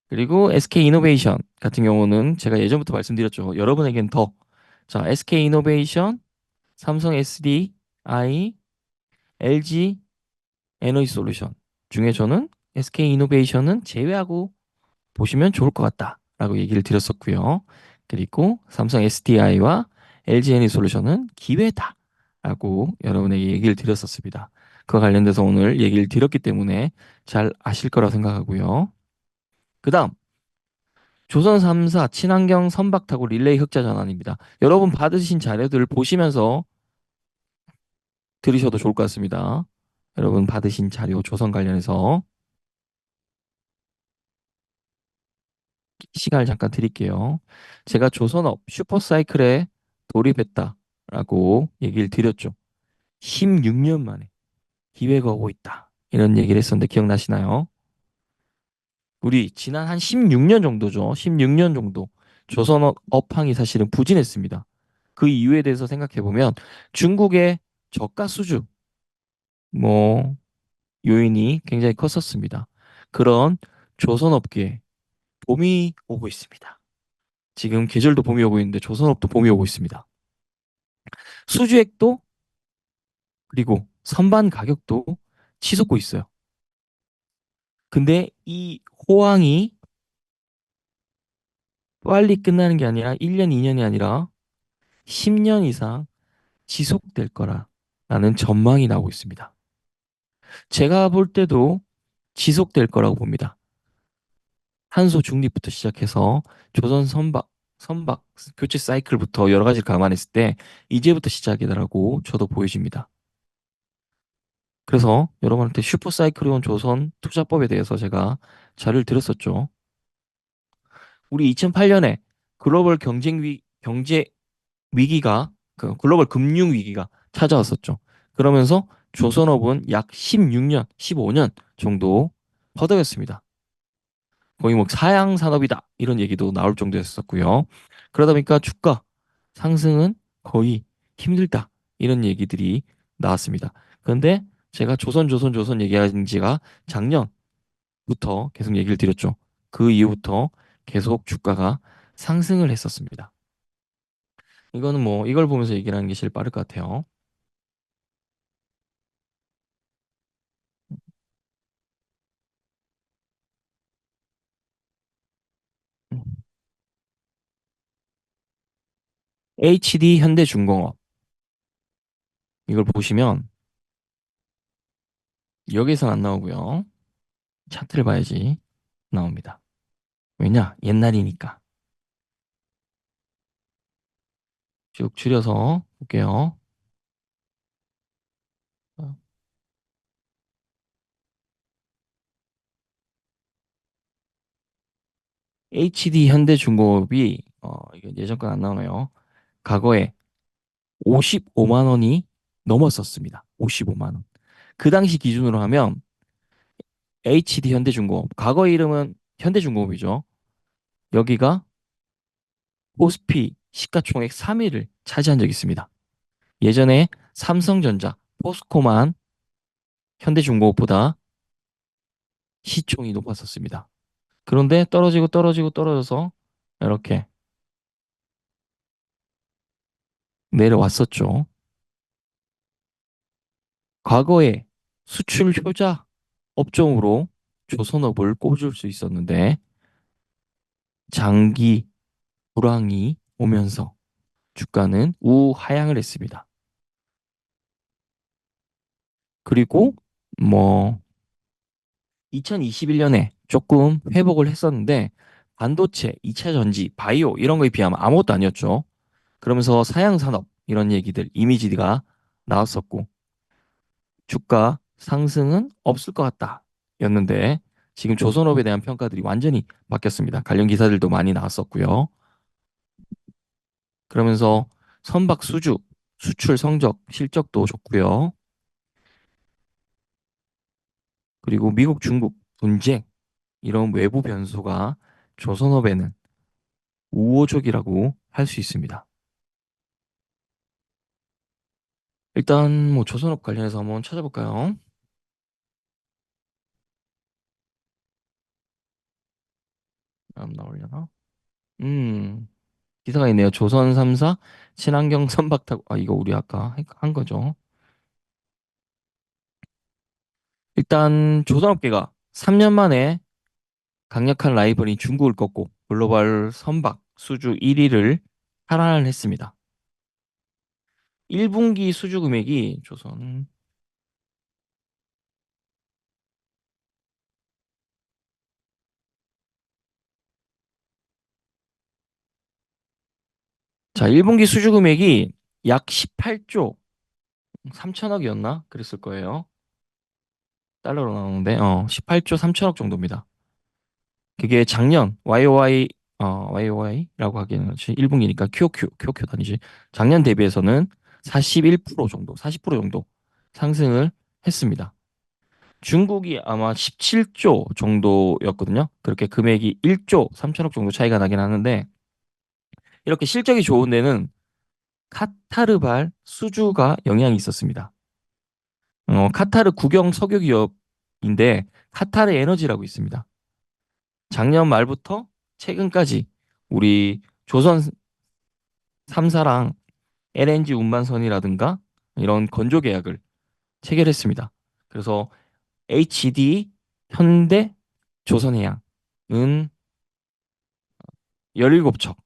그리고 SK이노베이션 같은 경우는 제가 예전부터 말씀드렸죠. 여러분에겐 더. 자, SK이노베이션, 삼성 SDI, LG 에너지솔루션 중에 저는 SK이노베이션은 제외하고 보시면 좋을 것 같다라고 얘기를 드렸었고요. 그리고 삼성 SDI와 LG 에너지솔루션은 기회다라고 여러분에게 얘기를 드렸었습니다. 그와 관련돼서 오늘 얘기를 드렸기 때문에 잘 아실 거라 생각하고요. 그 다음 조선 3사 친환경 선박타고 릴레이 흑자 전환입니다. 여러분 받으신 자료들을 보시면서 들으셔도 좋을 것 같습니다. 여러분 받으신 자료 조선 관련해서 시간을 잠깐 드릴게요. 제가 조선업 슈퍼사이클에 돌입했다라고 얘기를 드렸죠. 16년 만에 기회가 오고 있다. 이런 얘기를 했었는데 기억나시나요? 우리 지난 한 16년 정도죠. 16년 정도 조선업 업황이 사실은 부진했습니다. 그 이유에 대해서 생각해 보면 중국의 저가 수주 뭐 요인이 굉장히 컸었습니다. 그런 조선업계에 봄이 오고 있습니다. 지금 계절도 봄이 오고 있는데 조선업도 봄이 오고 있습니다. 수주액도 그리고 선반 가격도 치솟고 있어요. 근데 이 호황이 빨리 끝나는 게 아니라 1년, 2년이 아니라 10년 이상 지속될 거라는 전망이 나오고 있습니다. 제가 볼 때도 지속될 거라고 봅니다. 탄소 중립부터 시작해서 조선 선박 교체 사이클부터 여러 가지를 감안했을 때 이제부터 시작이다라고 저도 보여집니다. 그래서 여러분한테 슈퍼사이클론 조선 투자법에 대해서 제가 자료를 드렸었죠. 우리 2008년에 글로벌 경제 위기가 그 글로벌 금융 위기가 찾아왔었죠. 그러면서 조선업은 약 16년, 15년 정도 허덕였습니다. 거의 뭐 사양 산업이다 이런 얘기도 나올 정도였었고요. 그러다 보니까 주가 상승은 거의 힘들다 이런 얘기들이 나왔습니다. 그런데 제가 조선 얘기한 지가 작년부터 계속 얘기를 드렸죠. 그 이후부터 계속 주가가 상승을 했었습니다. 이거는 뭐 이걸 보면서 얘기를 하는 게 제일 빠를 것 같아요. HD 현대중공업 이걸 보시면 여기서는 안 나오고요. 차트를 봐야지 나옵니다. 왜냐? 옛날이니까. 쭉 줄여서 볼게요. HD 현대중공업이 이게 예전 건 안 나오네요. 과거에 55만 원이 넘었었습니다. 55만 원. 그 당시 기준으로 하면 HD 현대중공업, 과거 이름은 현대중공업이죠. 여기가 코스피 시가총액 3위를 차지한 적이 있습니다. 예전에 삼성전자, 포스코만 현대중공업보다 시총이 높았었습니다. 그런데 떨어져서 이렇게 내려왔었죠. 과거에 수출 효자 업종으로 조선업을 꼽을 수 있었는데 장기 불황이 오면서 주가는 우하향을 했습니다. 그리고 뭐 2021년에 조금 회복을 했었는데 반도체, 2차 전지, 바이오 이런 거에 비하면 아무것도 아니었죠. 그러면서 사양 산업 이런 얘기들 이미지가 나왔었고 주가 상승은 없을 것 같다 였는데 지금 조선업에 대한 평가들이 완전히 바뀌었습니다. 관련 기사들도 많이 나왔었고요. 그러면서 선박 수주, 수출 성적, 실적도 좋고요. 그리고 미국, 중국 분쟁 이런 외부 변수가 조선업에는 우호적이라고 할 수 있습니다. 일단 뭐 조선업 관련해서 한번 찾아볼까요? 안 나오려나? 음, 기사가 있네요. 조선 3사 친환경 선박타고, 아, 이거 우리 아까 한 거죠. 일단, 조선업계가 3년 만에 강력한 라이벌인 중국을 꺾고 글로벌 선박 수주 1위를 탈환했습니다. 1분기 수주 금액이 조선, 자, 1분기 수주 금액이 약 18조 3천억이었나? 그랬을 거예요. 달러로 나오는데, 18조 3천억 정도입니다. 그게 작년 YOY라고 하기에는 1분기니까 QOQ 단위지. 작년 대비해서는 41% 정도, 40% 정도 상승을 했습니다. 중국이 아마 17조 정도였거든요. 그렇게 금액이 1조 3천억 정도 차이가 나긴 하는데, 이렇게 실적이 좋은 데는 카타르발 수주가 영향이 있었습니다. 카타르 국영 석유 기업인데 카타르 에너지라고 있습니다. 작년 말부터 최근까지 우리 조선 3사랑 LNG 운반선이라든가 이런 건조 계약을 체결했습니다. 그래서 HD, 현대, 조선해양은 17척,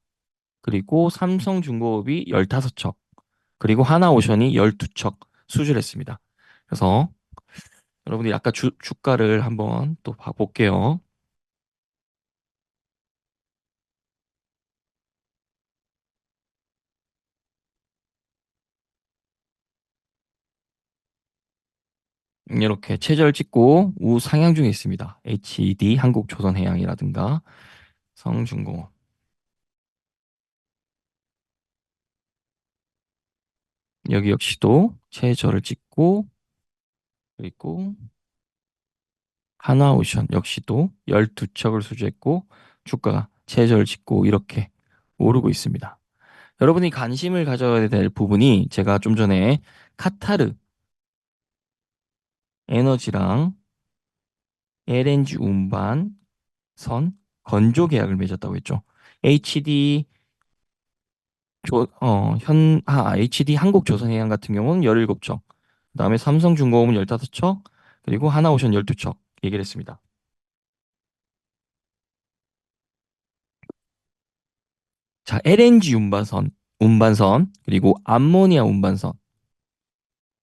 그리고 삼성중공업이 15척, 그리고 하나오션이 12척 수주를 했습니다. 그래서 여러분들이 아까 주가를 한번 또 봐볼게요. 이렇게 최저를 찍고 우상향 중에 있습니다. HD, 한국조선해양이라든가 성중공업. 여기 역시도 최저를 찍고, 그리고 하나오션 역시도 12척을 수주했고 주가가 최저를 찍고 이렇게 오르고 있습니다. 여러분이 관심을 가져야 될 부분이 제가 좀 전에 카타르 에너지랑 LNG 운반선 건조 계약을 맺었다고 했죠. HD HD 한국조선해양 같은 경우는 17척, 그다음에 삼성중공업은 15척, 그리고 하나오션 12척 얘기를 했습니다. 자, LNG 운반선, 그리고 암모니아 운반선.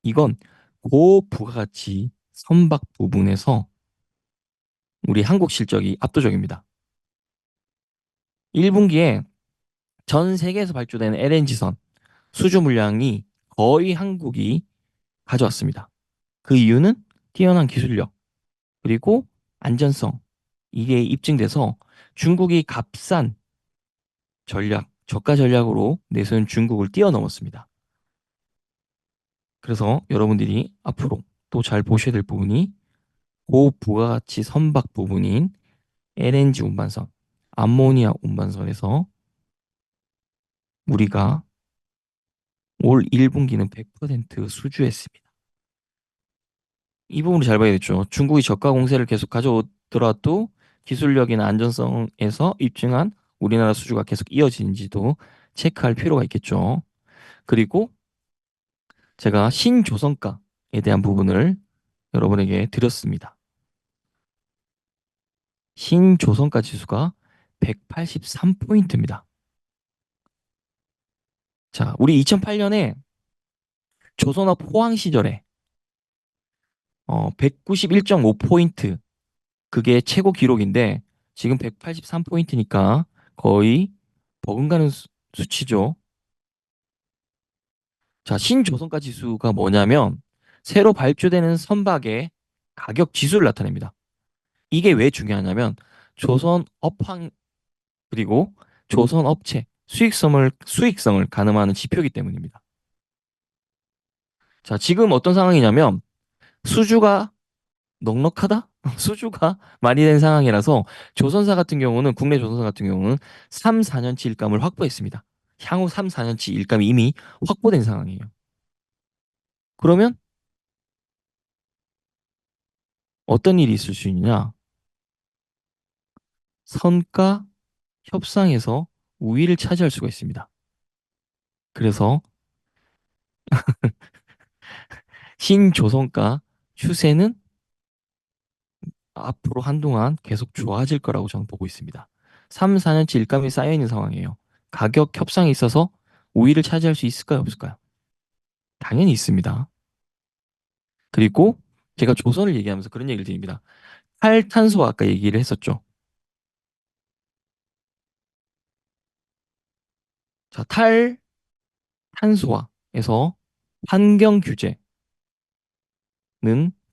이건 고부가가치 선박 부분에서 우리 한국 실적이 압도적입니다. 1분기에 전 세계에서 발주되는 LNG선 수주 물량이 거의 한국이 가져왔습니다. 그 이유는 뛰어난 기술력, 그리고 안전성, 이게 입증돼서 중국이 값싼 저가 전략으로 내세운 중국을 뛰어넘었습니다. 그래서 여러분들이 앞으로 또 잘 보셔야 될 부분이 고부가가치 선박 부분인 LNG 운반선, 암모니아 운반선에서 우리가 올 1분기는 100% 수주했습니다. 이 부분을 잘 봐야겠죠. 중국이 저가 공세를 계속 가져오더라도 기술력이나 안전성에서 입증한 우리나라 수주가 계속 이어지는지도 체크할 필요가 있겠죠. 그리고 제가 신조선가에 대한 부분을 여러분에게 드렸습니다. 신조선가 지수가 183포인트입니다. 자, 우리 2008년에 조선업 호황 시절에 191.5포인트, 그게 최고 기록인데 지금 183포인트니까 거의 버금가는 수치죠. 자, 신조선가 지수가 뭐냐면 새로 발주되는 선박의 가격 지수를 나타냅니다. 이게 왜 중요하냐면 조선 업황, 그리고 조선 업체 수익성을 가늠하는 지표이기 때문입니다. 자, 지금 어떤 상황이냐면 수주가 넉넉하다? 수주가 많이 된 상황이라서 조선사 같은 경우는, 국내 조선사 같은 경우는 3, 4년치 일감을 확보했습니다. 향후 3, 4년치 일감이 이미 확보된 상황이에요. 그러면 어떤 일이 있을 수 있냐? 선가 협상에서 우위를 차지할 수가 있습니다. 그래서 신조선가 추세는 앞으로 한동안 계속 좋아질 거라고 저는 보고 있습니다. 3, 4년치 일감이 쌓여 있는 상황이에요. 가격 협상에 있어서 우위를 차지할 수 있을까요, 없을까요? 당연히 있습니다. 그리고 제가 조선을 얘기하면서 그런 얘기를 드립니다. 탈탄소 아까 얘기를 했었죠. 자, 탈탄소화에서 환경 규제는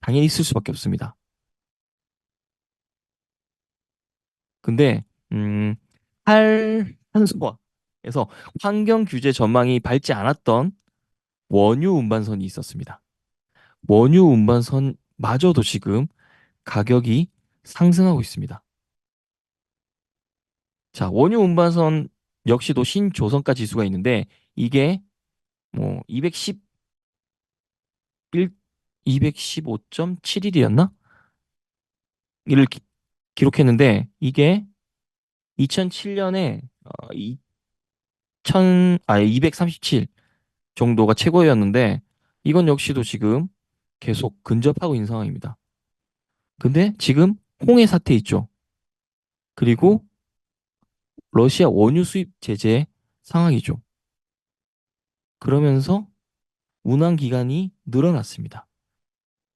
당연히 있을 수밖에 없습니다. 근데 음, 탈탄소화에서 환경 규제 전망이 밝지 않았던 원유 운반선이 있었습니다. 원유 운반선마저도 지금 가격이 상승하고 있습니다. 자, 원유 운반선 역시도 신조선가 지수가 있는데 이게 뭐 215.7일이었나? 이를 기록했는데 이게 2007년에 237 정도가 최고였는데 이건 역시도 지금 계속 근접하고 있는 상황입니다. 근데 지금 홍해 사태 있죠. 그리고 러시아 원유 수입 제재 상황이죠. 그러면서 운항 기간이 늘어났습니다.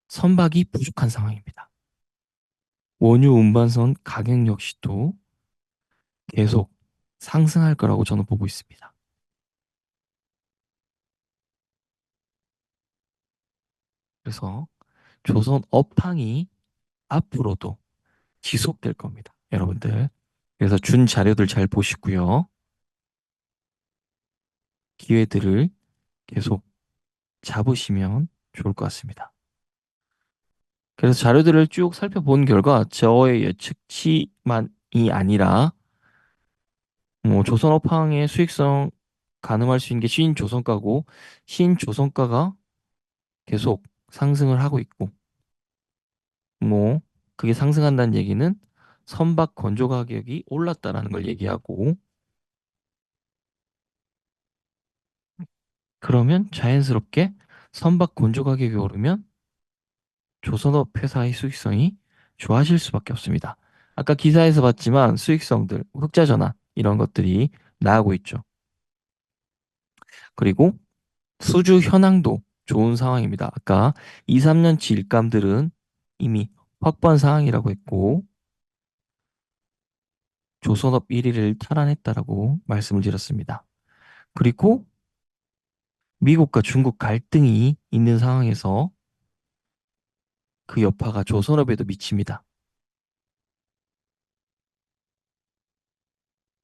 선박이 부족한 상황입니다. 원유 운반선 가격 역시도 계속 상승할 거라고 저는 보고 있습니다. 그래서 조선 업황이 앞으로도 지속될 겁니다. 여러분들. 그래서 준 자료들 잘 보시고요. 기회들을 계속 잡으시면 좋을 것 같습니다. 그래서 자료들을 쭉 살펴본 결과 저의 예측치만이 아니라 뭐 조선 업황의 수익성 가늠할 수 있는 게 신조선가고 신조선가가 계속 상승을 하고 있고 뭐 그게 상승한다는 얘기는 선박 건조 가격이 올랐다라는 걸 얘기하고 그러면 자연스럽게 선박 건조 가격이 오르면 조선업 회사의 수익성이 좋아질 수밖에 없습니다. 아까 기사에서 봤지만 수익성들, 흑자 전환 이런 것들이 나오고 있죠. 그리고 수주 현황도 좋은 상황입니다. 아까 2, 3년치 일감들은 이미 확보한 상황이라고 했고 조선업 1위를 탈환했다라고 말씀을 드렸습니다. 그리고 미국과 중국 갈등이 있는 상황에서 그 여파가 조선업에도 미칩니다.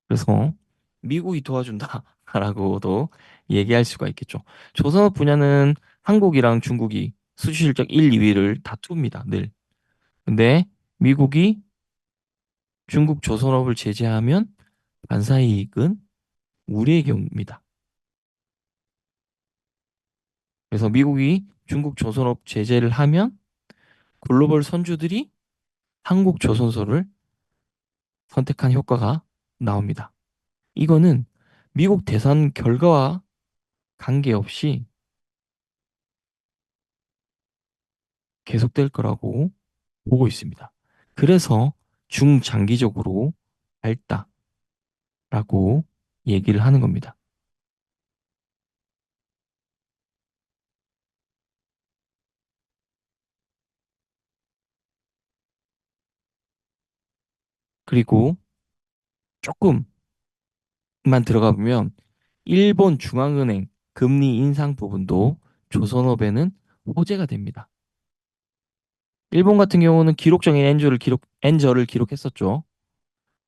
그래서 미국이 도와준다라고도 얘기할 수가 있겠죠. 조선업 분야는 한국이랑 중국이 수주 실적 1, 2위를 다툽니다. 늘. 근데 미국이 중국 조선업을 제재하면 반사이익은 우리의 경우입니다. 그래서 미국이 중국 조선업 제재를 하면 글로벌 선주들이 한국 조선소를 선택한 효과가 나옵니다. 이거는 미국 대선 결과와 관계없이 계속될 거라고 보고 있습니다. 그래서 중장기적으로 밝다라고 얘기를 하는 겁니다. 그리고 조금만 들어가 보면 일본 중앙은행 금리 인상 부분도 조선업에는 호재가 됩니다. 일본 같은 경우는 기록적인 엔저를 기록했었죠.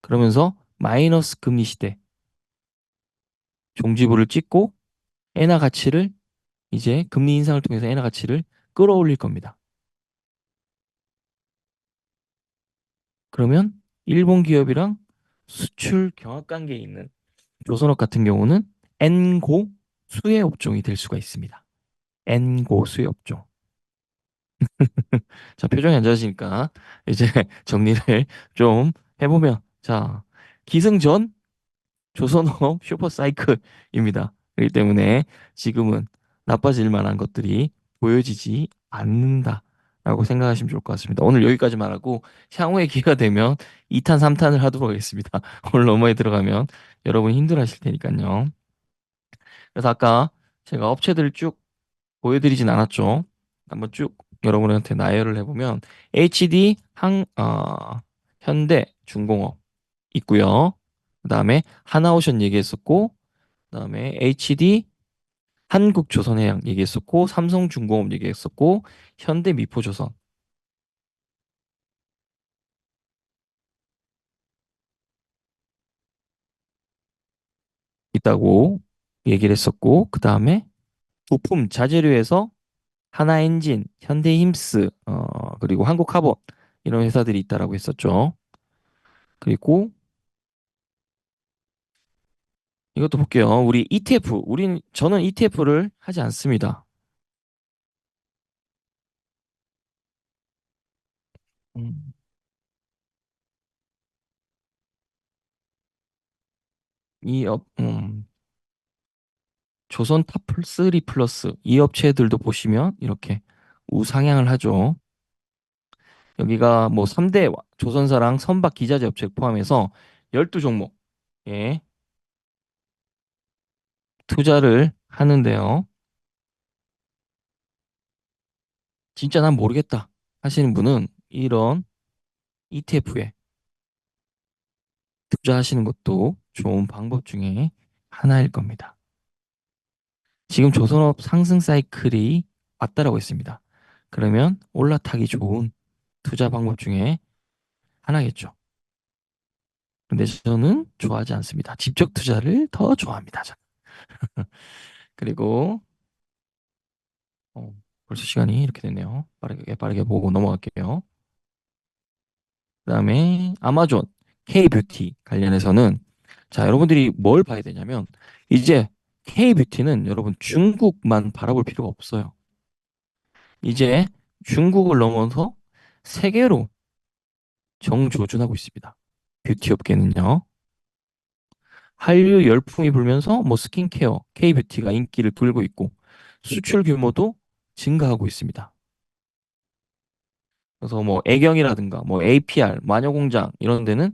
그러면서 마이너스 금리 시대 종지부를 찍고 엔화 가치를 이제 금리 인상을 통해서 엔화 가치를 끌어올릴 겁니다. 그러면 일본 기업이랑 수출 경합 관계에 있는 조선업 같은 경우는 N고 수혜 업종이 될 수가 있습니다. N고 수혜 업종. 자, 표정이 안 좋아지니까 이제 정리를 좀 해보면 자, 기승전 조선업 슈퍼사이클입니다. 그렇기 때문에 지금은 나빠질 만한 것들이 보여지지 않는다라고 생각하시면 좋을 것 같습니다. 오늘 여기까지만 하고 향후에 기회가 되면 2탄, 3탄을 하도록 하겠습니다. 오늘 너무 많이 들어가면 여러분 힘들어하실 테니까요. 그래서 아까 제가 업체들을 쭉 보여드리진 않았죠. 한번 쭉 여러분한테 나열을 해보면 HD 현대 중공업 있고요. 그다음에 하나오션 얘기했었고, 그다음에 HD 한국조선해양 얘기했었고, 삼성중공업 얘기했었고, 현대미포조선 있다고 얘기를 했었고, 그다음에 부품 자재료에서 하나엔진, 현대힘스, 그리고 한국카본 이런 회사들이 있다라고 했었죠. 그리고 이것도 볼게요. 우리 ETF, 저는 ETF를 하지 않습니다. 음, 이 조선 탑3 플러스 이 업체들도 보시면 이렇게 우상향을 하죠. 여기가 뭐 3대 조선사랑 선박 기자재 업체 포함해서 12종목에 투자를 하는데요. 진짜 난 모르겠다 하시는 분은 이런 ETF에 투자하시는 것도 좋은 방법 중에 하나일 겁니다. 지금 조선업 상승 사이클이 왔다라고 했습니다. 그러면 올라타기 좋은 투자 방법 중에 하나겠죠. 근데 저는 좋아하지 않습니다. 직접 투자를 더 좋아합니다. 저는. 그리고 어, 벌써 시간이 이렇게 됐네요. 빠르게 빠르게 보고 넘어갈게요. 그다음에 아마존 K뷰티 관련해서는 자, 여러분들이 뭘 봐야 되냐면 이제 K뷰티는 여러분 중국만 바라볼 필요가 없어요. 이제 중국을 넘어서 세계로 정조준하고 있습니다. 뷰티 업계는요. 한류 열풍이 불면서 뭐 스킨케어, K뷰티가 인기를 끌고 있고 수출 규모도 증가하고 있습니다. 그래서 뭐 애경이라든가 뭐 APR, 마녀공장 이런 데는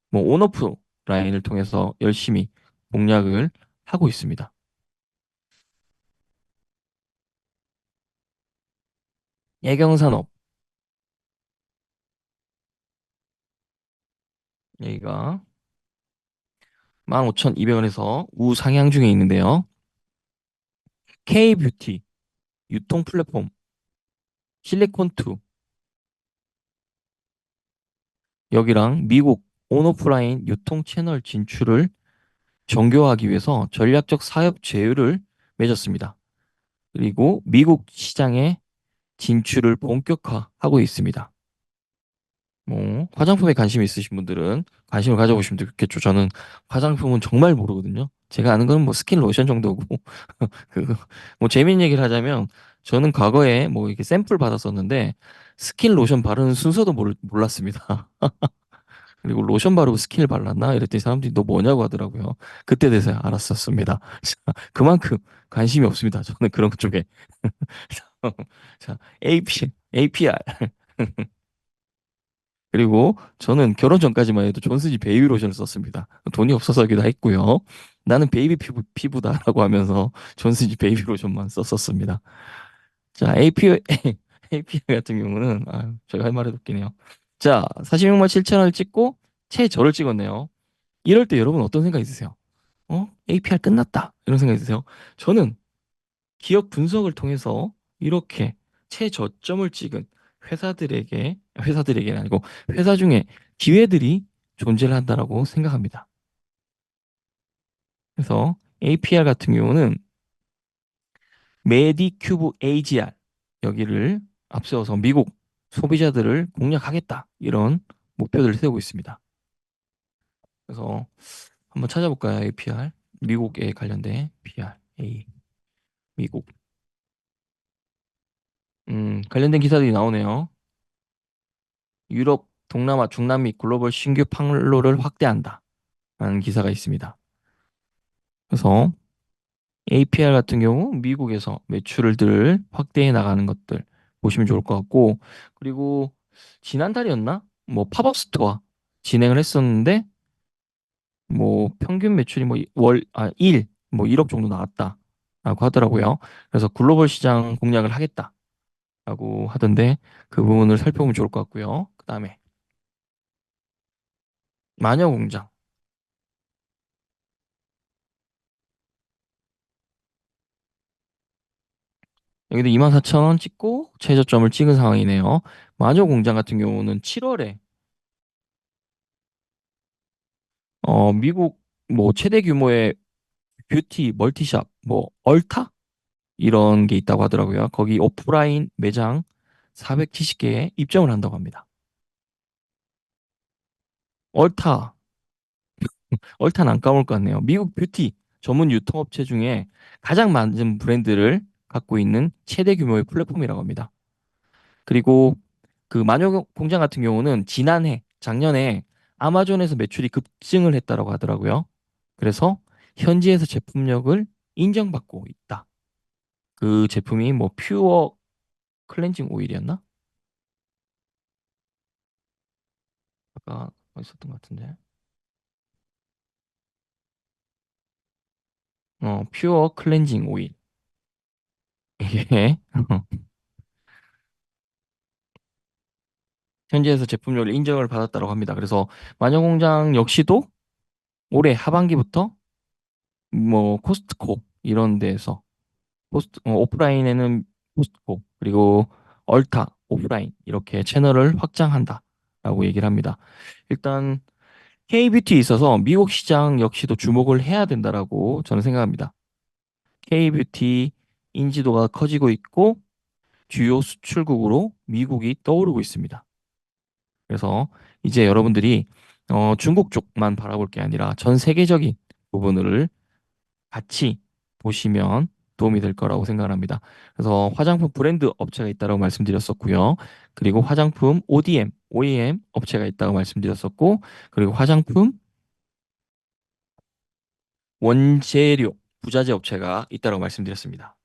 뭐 온오프 라인을 통해서 열심히 공략을 하고 있습니다. 애경산업 여기가 15,200원에서 우상향 중에 있는데요. K뷰티 유통 플랫폼 실리콘2 여기랑 미국 온오프라인 유통 채널 진출을 정교화하기 위해서 전략적 사업 제휴를 맺었습니다. 그리고 미국 시장에 진출을 본격화하고 있습니다. 뭐 화장품에 관심 있으신 분들은 관심을 가져보시면 좋겠죠. 저는 화장품은 정말 모르거든요. 제가 아는 건 뭐 스킨 로션 정도고 그뭐 재미있는 얘기를 하자면 저는 과거에 뭐 이렇게 샘플 받았었는데 스킨 로션 바르는 순서도 몰랐습니다. 그리고 로션 바르고 스킨을 발랐나? 이랬더니 사람들이 너 뭐냐고 하더라고요. 그때 돼서야 알았었습니다. 그만큼 관심이 없습니다. 저는 그런 쪽에. 자, APR. 그리고 저는 결혼 전까지만 해도 존슨지 베이비 로션을 썼습니다. 돈이 없어서기도 했고요. 나는 베이비 피부다라고 하면서 존슨지 베이비 로션만 썼었습니다. 자, API 같은 경우는 제가 할 말이 없긴 해요. 자, 46만 7천 원을 찍고 최저를 찍었네요. 이럴 때 여러분 어떤 생각 있으세요? APR 끝났다. 이런 생각 있으세요? 저는 기업 분석을 통해서 이렇게 최저점을 찍은 회사들에게는 아니고 회사 중에 기회들이 존재를 한다라고 생각합니다. 그래서 APR 같은 경우는 메디큐브 AGR 여기를 앞세워서 미국 소비자들을 공략하겠다. 이런 목표들을 세우고 있습니다. 그래서 한번 찾아볼까요? APR. 미국에 관련된 PR. 미국. 관련된 기사들이 나오네요. 유럽, 동남아, 중남미 글로벌 신규 판로를 확대한다. 라는 기사가 있습니다. 그래서 APR 같은 경우 미국에서 매출을 확대해 나가는 것들 보시면 좋을 것 같고, 그리고 지난달이었나? 뭐 팝업 스토어 진행을 했었는데 뭐 평균 매출이 뭐 일, 뭐 1억 정도 나왔다라고 하더라고요. 그래서 글로벌 시장 공략을 하겠다라고 하던데 그 부분을 살펴보면 좋을 것 같고요. 그다음에 마녀 공장. 여기도 24,000원 찍고 최저점을 찍은 상황이네요. 마녀 공장 같은 경우는 7월에 미국 뭐 최대 규모의 뷰티 멀티샵 뭐 얼타 이런 게 있다고 하더라고요. 거기 오프라인 매장 470개에 입점을 한다고 합니다. 얼타 얼타는 안 까먹을 것 같네요. 미국 뷰티 전문 유통업체 중에 가장 많은 브랜드를 갖고 있는 최대 규모의 플랫폼이라고 합니다. 그리고 그 마녀 공장 같은 경우는 작년에 아마존에서 매출이 급증을 했다고 하더라고요. 그래서 현지에서 제품력을 인정받고 있다. 그 제품이 뭐 퓨어 클렌징 오일이었나? 아까 있었던 것 같은데. 퓨어 클렌징 오일. 이게 현지에서 제품력을 인정을 받았다고 합니다. 그래서 마녀공장 역시도 올해 하반기부터 뭐 코스트코 이런 데에서 오프라인에는 코스트코 그리고 얼타 오프라인 이렇게 채널을 확장한다라고 얘기를 합니다. 일단 K뷰티에 있어서 미국 시장 역시도 주목을 해야 된다라고 저는 생각합니다. K뷰티 인지도가 커지고 있고 주요 수출국으로 미국이 떠오르고 있습니다. 그래서 이제 여러분들이 중국 쪽만 바라볼 게 아니라 전 세계적인 부분을 같이 보시면 도움이 될 거라고 생각합니다. 그래서 화장품 브랜드 업체가 있다고 말씀드렸었고요. 그리고 화장품 ODM, OEM 업체가 있다고 말씀드렸었고, 그리고 화장품 원재료, 부자재 업체가 있다고 말씀드렸습니다.